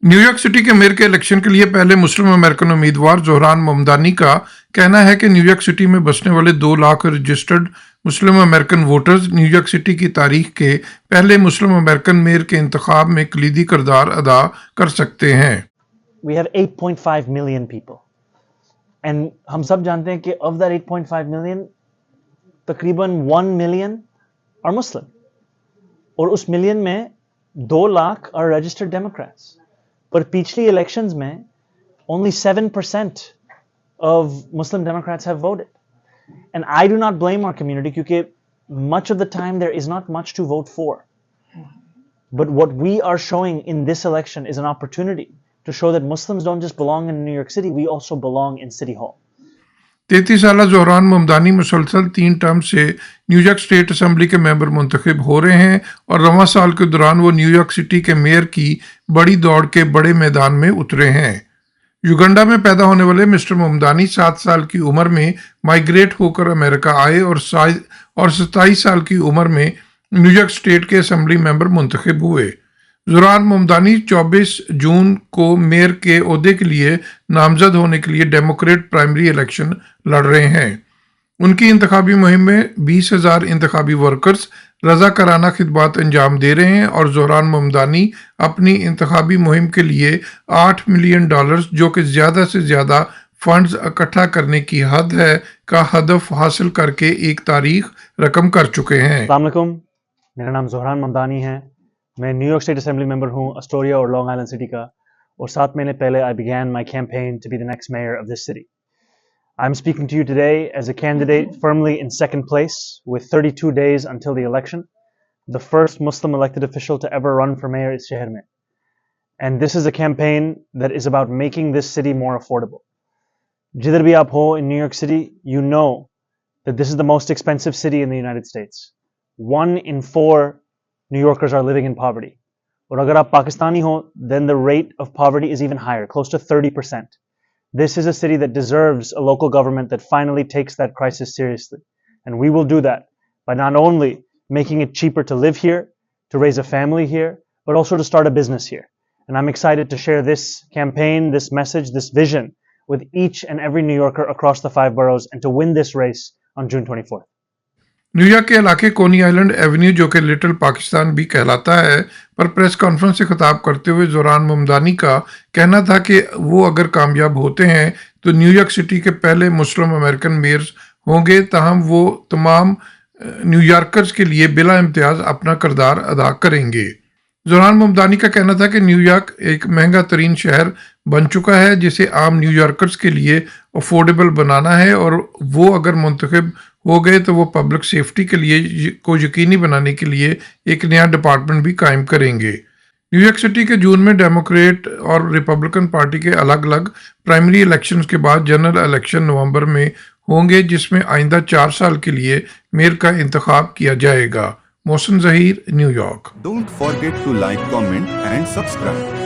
New York city के mayor के election के लिए पहले मुस्लिम अमेरिकन उम्मीदवार जोहरान ममदानी का कहना है कि न्यूयॉर्क सिटी में बसने वाले 2 लाख रजिस्टर्ड मुस्लिम अमेरिकन वोटर्स न्यूयॉर्क सिटी की तारीख के पहले मुस्लिम अमेरिकन मेयर के इंतखाब में कलीदी किरदार अदा कर सकते हैं। We have 8.5 million people. And हम सब जानते हैं कि of that 8.5 million, तकरीबन 1 million are Muslim. और उस मिलियन में 2 लाख are registered Democrats. पर पिछली elections में only 7% of Muslim Democrats have voted. And I do not blame our community क्योंकि much of the time there is not much to vote for. But what we are showing in this election is an opportunity to show that Muslims don't just belong in New York City, we also belong in City Hall. 33 साला Zohran Mamdani मुसलसल 3 term से New York state assembly के member मुंतखब हो रहे हैं और रवां साल के दौरान वो न्यूयॉर्क सिटी के मेयर की बड़ी दौड़ के बड़े मैदान में उतरे हैं। युगांडा में पैदा होने वाले मिस्टर ममदानी 7 साल की उम्र में माइग्रेट होकर अमेरिका आए और 27 साल की उम्र में न्यूयॉर्क स्टेट के असेंबली मेंबर मुंतखब हुए। जोहरान ममदानी 24 जून को मेयर के ओहदे के लिए नामजद होने के लिए डेमोक्रेट प्राइमरी इलेक्शन लड़ रहे हैं। उनकी इंतखाबी मुहिम में 20,000 इंतखाबी वर्कर्स रज़ाकाराना खिदमत अंजाम दे रहे हैं और जोहरान ममदानी अपनी इंतखाबी मुहिम के लिए $8 मिलियन जो कि ज़्यादा से ज़्यादा फंड्स इकट्ठा करने की हद है का हदफ हासिल करके एक तारीख रकम कर चुके हैं। अस्सलाम वालेकुम, मेरा नाम जोहरान ममदानी है। मैं न्यूयॉर्क स्टेट असेंबली मेंबर हूँ अस्टोरिया और लॉन्ग आइलैंड सिटी का, और 7 महीने पहले I began my campaign to be the next mayor of this city. I'm speaking to you today as a candidate firmly in second place with 32 days until the election. The first Muslim elected official to ever run for mayor is Sheher mein. And this is a campaign that is about making this city more affordable. Jidhar bhi aap ho in New York City, you know that this is the most expensive city in the United States. 1 in 4 New Yorkers are living in poverty. Or agar aap Pakistani ho, then the rate of poverty is even higher, close to 30%. This is a city that deserves a local government that finally takes that crisis seriously. And we will do that by not only making it cheaper to live here, to raise a family here, but also to start a business here. And I'm excited to share this campaign, this message, this vision with each and every New Yorker across the 5 boroughs and to win this race on June 24th. New York के इलाके कोनी island Avenue जो कि little Pakistan भी कहलाता है पर press conference से खिताब करते हुए जोहरान ममदानी का कहना था कि वो अगर कामयाब होते हैं तो न्यूयॉर्क सिटी के पहले मुस्लिम अमेरिकन मेयर्स होंगे, ताहम वो तमाम न्यूयॉर्कर्स के लिए बिला इम्तियाज अपना किरदार अदा करेंगे। जोहरान ममदानी का कहना था कि न्यूयॉर्क एक महंगा तरीन शहर बन चुका है जिसे आम न्यूयॉर्कर्स के लिए अफोर्डेबल बनाना है और वो अगर मुंतखब हो गए तो वो पब्लिक सेफ्टी के लिए को यकीनी बनाने के लिए एक नया डिपार्टमेंट भी कायम करेंगे। न्यूयॉर्क सिटी के जून में डेमोक्रेट और रिपब्लिकन पार्टी के अलग अलग प्राइमरी इलेक्शंस के बाद जनरल इलेक्शन नवंबर में होंगे जिसमें आइंदा 4 साल के लिए मेयर का इंतखाब किया जाएगा। Mohsin Zaheer, New York. Don't forget to like, comment and subscribe.